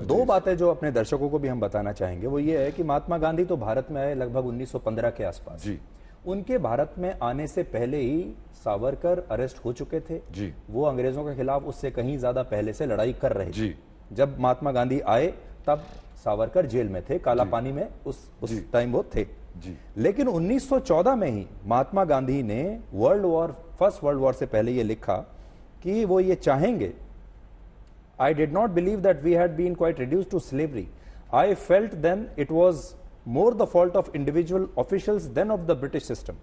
दो बातें जो अपने दर्शकों को भी हम बताना चाहेंगे वो ये है कि महात्मा गांधी तो भारत में आए लगभग 1915 के आसपास जी। उनके भारत में आने से पहले ही सावरकर अरेस्ट हो चुके थे जी। वो अंग्रेजों के खिलाफ उससे कहीं ज्यादा पहले से लड़ाई कर रहे थे जी। जब महात्मा गांधी आए तब सावरकर जेल में थे, काला पानी में उस टाइम वो थे जी। लेकिन 1914 में ही महात्मा गांधी ने फर्स्ट वर्ल्ड वॉर से पहले ये लिखा कि वो ये चाहेंगे, I did not believe that we had been quite reduced to slavery. I felt then it was more the fault of individual officials than of the British system.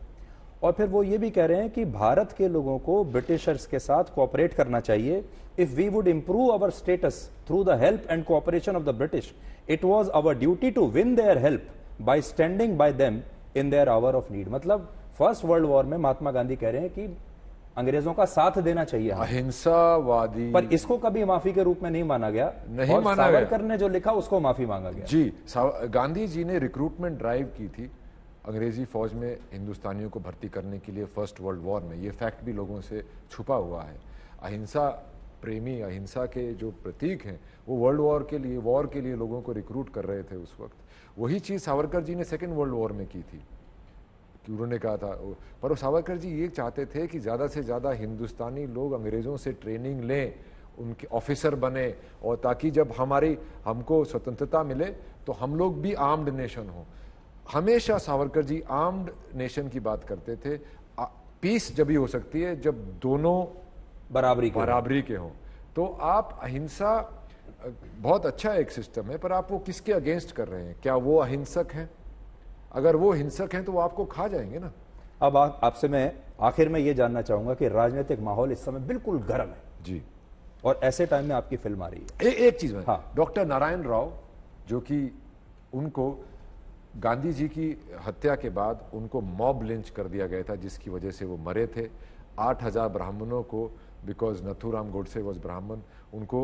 और फिर वो ये भी कह रहे हैं कि भारत के लोगों को ब्रिटिशर्स के साथ कोऑपरेट करना चाहिए. If we would improve our status through the help and cooperation of the British, it was our duty to win their help by standing by them in their hour of need. मतलब first world war में महात्मा गांधी कह रहे हैं कि अंग्रेजों का साथ देना चाहिए, अहिंसावादी, पर इसको कभी माफी के रूप में नहीं माना गया, नहीं और माना गया। सावरकर ने जो लिखा उसको माफी मांगा गया। जी, गांधी जी ने रिक्रूटमेंट ड्राइव की थी अंग्रेजी फौज में हिंदुस्तानियों को भर्ती करने के लिए फर्स्ट वर्ल्ड वॉर में। ये फैक्ट भी लोगों से छुपा हुआ है। अहिंसा प्रेमी, अहिंसा के जो प्रतीक हैं वो वॉर के लिए लोगों को रिक्रूट कर रहे थे उस वक्त। वही चीज़ सावरकर जी ने सेकेंड वर्ल्ड वॉर में की थी कि उन्होंने कहा था, पर सावरकर जी ये चाहते थे कि ज़्यादा से ज़्यादा हिंदुस्तानी लोग अंग्रेज़ों से ट्रेनिंग लें, उनके ऑफिसर बने, और ताकि जब हमको स्वतंत्रता मिले तो हम लोग भी आर्म्ड नेशन हो। हमेशा सावरकर जी आर्म्ड नेशन की बात करते थे। पीस जब ही हो सकती है जब दोनों बराबरी के हों। तो आप अहिंसा बहुत अच्छा एक सिस्टम है, पर आप वो किसके अगेंस्ट कर रहे हैं? क्या वो अहिंसक हैं? अगर वो हिंसक हैं तो वो आपको खा जाएंगे ना। अब आपसे मैं आखिर में ये जानना चाहूंगा कि राजनीतिक माहौल इस समय बिल्कुल गर्म है जी, और ऐसे टाइम में आपकी फिल्म आ रही है। एक चीज में, हाँ, डॉक्टर नारायण राव, जो कि उनको गांधी जी की हत्या के बाद उनको मॉब लिंच कर दिया गया था, जिसकी वजह से वो मरे थे। 8000 ब्राह्मणों को, बिकॉज नथुराम गोडसे वॉज ब्राह्मण, उनको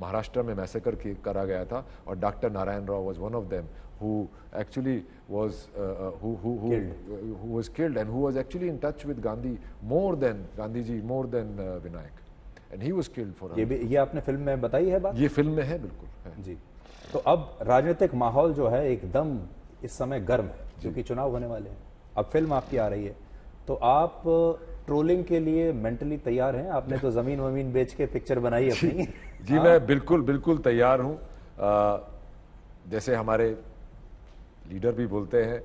महाराष्ट्र में मैसेकर करा गया था, और doctor Narayan Rao was one of them who actually was who was killed and who was actually in touch with Gandhi more than Vinayak, and he was killed for ये आपने फिल्म में बताई है बात? ये फिल्म में है, बिल्कुल है। जी। तो अब राजनीतिक माहौल जो है एकदम इस समय गर्म है क्योंकि चुनाव होने वाले हैं। अब फिल्म आपकी आ रही है तो आप ट्रोलिंग के लिए मेंटली तैयार हैं? आपने तो जमीन वमीन बेच के पिक्चर बनाई अपनी। जी, मैं बिल्कुल तैयार हूँ। जैसे हमारे लीडर भी बोलते हैं,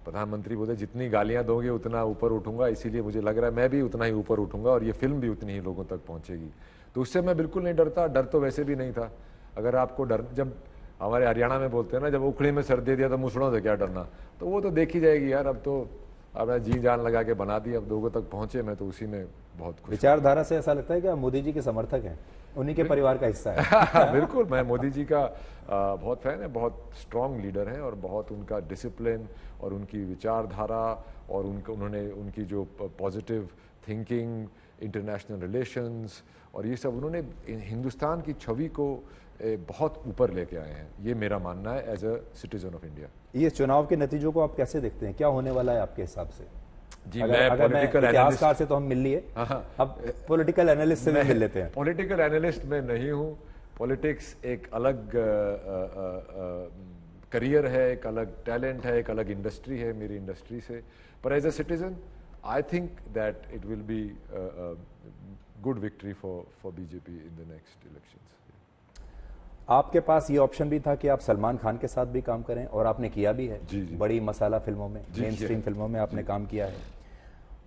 प्रधानमंत्री बोलते हैं, जितनी गालियां दोगे उतना ऊपर उठूंगा, इसीलिए मुझे लग रहा है मैं भी उतना ही ऊपर उठूंगा और ये फिल्म भी उतनी ही लोगों तक पहुंचेगी। तो उससे मैं बिल्कुल नहीं डरता। डर तो वैसे भी नहीं था। अगर आपको डर, जब हमारे हरियाणा में बोलते हैं ना, जब उखड़ी में सर दे दिया तो मुसड़ों से क्या डरना, तो वो तो देखी जाएगी यार। अब तो आपने जी जान लगा के बना दी, अब लोगों तक पहुंचे, मैं तो उसी में बहुत खुश। विचारधारा से ऐसा लगता है कि आप मोदी जी के समर्थक हैं, उन्हीं के परिवार का हिस्सा है। बिल्कुल, मैं मोदी जी का बहुत फैन है, बहुत स्ट्रांग लीडर हैं, और बहुत उनका डिसिप्लिन और उनकी विचारधारा और उन्होंने उनकी जो पॉजिटिव थिंकिंग, इंटरनेशनल रिलेशंस और ये सब, उन्होंने हिंदुस्तान की छवि को बहुत ऊपर लेके आए हैं। ये मेरा मानना है as a citizen of India. ये चुनाव के नतीजों को आप कैसे देखते हैं? क्या होने वाला है आपके हिसाब से? जी, अगर पॉलिटिकल इतिहासकार से तो हम मिल लिए, अब पॉलिटिकल एनालिस्ट से भी मिल लेते हैं। पॉलिटिकल एनालिस्ट मैं नहीं हूँ। पॉलिटिक्स एक अलग करियर है, एक अलग टैलेंट है, एक अलग इंडस्ट्री है मेरी इंडस्ट्री से। पर as a citizen I think that it will be good victory for BJP in the next elections. आपके पास ये ऑप्शन भी था कि आप सलमान खान के साथ भी काम करें, और आपने किया भी है। जी, जी। बड़ी मसाला फिल्मों में, मेन स्ट्रीम फिल्मों में आपने काम किया है,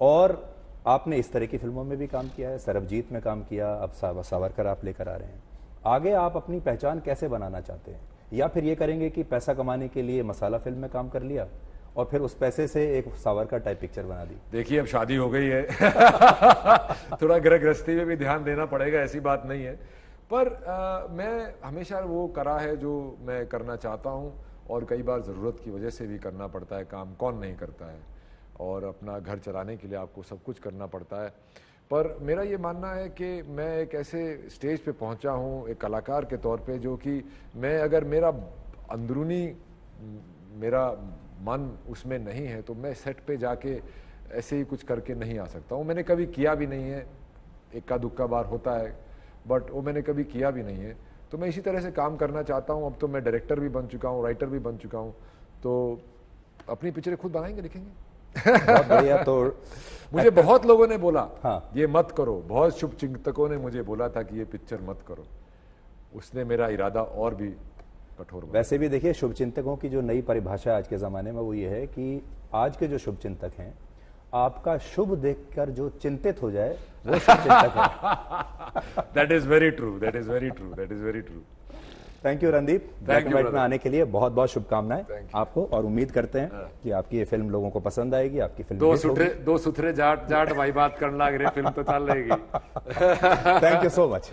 और आपने इस तरह की फिल्मों में भी काम किया है, सरबजीत में काम किया, अब सावरकर आप लेकर आ रहे हैं। आगे आप अपनी पहचान कैसे बनाना चाहते हैं? या फिर ये करेंगे कि पैसा कमाने के लिए मसाला फिल्म में काम कर लिया और फिर उस पैसे से एक सावरकर टाइप पिक्चर बना दी? देखिए, अब शादी हो गई है। थोड़ा गृह गृहस्थी में भी ध्यान देना पड़ेगा, ऐसी बात नहीं है। पर मैं हमेशा वो करा है जो मैं करना चाहता हूँ, और कई बार ज़रूरत की वजह से भी करना पड़ता है काम। कौन नहीं करता है? और अपना घर चलाने के लिए आपको सब कुछ करना पड़ता है। पर मेरा ये मानना है कि मैं एक ऐसे स्टेज पे पहुंचा हूं एक कलाकार के तौर पे, जो कि मैं, अगर मेरा अंदरूनी मेरा मन उसमें नहीं है तो मैं सेट पे जाके ऐसे ही कुछ करके नहीं आ सकता हूं। मैंने कभी किया भी नहीं है, इक्का दुक्का बार होता है, बट वो मैंने कभी किया भी नहीं है। तो मैं इसी तरह से काम करना चाहता हूँ। अब तो मैं डायरेक्टर भी बन चुका हूँ, राइटर भी बन चुका हूँ, तो अपनी पिक्चरें खुद बनाएंगे, लिखेंगे। बहुत बढ़िया। तो मुझे बहुत लोगों ने बोला हाँ। ये मत करो, बहुत शुभ चिंतकों ने मुझे बोला था कि ये पिक्चर मत करो। उसने मेरा इरादा और भी कठोर बना। वैसे भी देखिए, शुभचिंतकों की जो नई परिभाषा है आज के ज़माने में वो ये है कि आज के जो शुभचिंतक हैं, आपका शुभ देखकर जो चिंतित हो जाए वो शुभचिंतक है। That is very true, that is very true, that is very true. Thank you Randeep, black and white में आने के लिए बहुत बहुत शुभकामनाएं आपको, और उम्मीद करते हैं कि आपकी ये फिल्म लोगों को पसंद आएगी, आपकी फिल्म दो सुथरे जाट भाई बात करने लग रहे, फिल्म तो चल रहेगी। Thank you so much.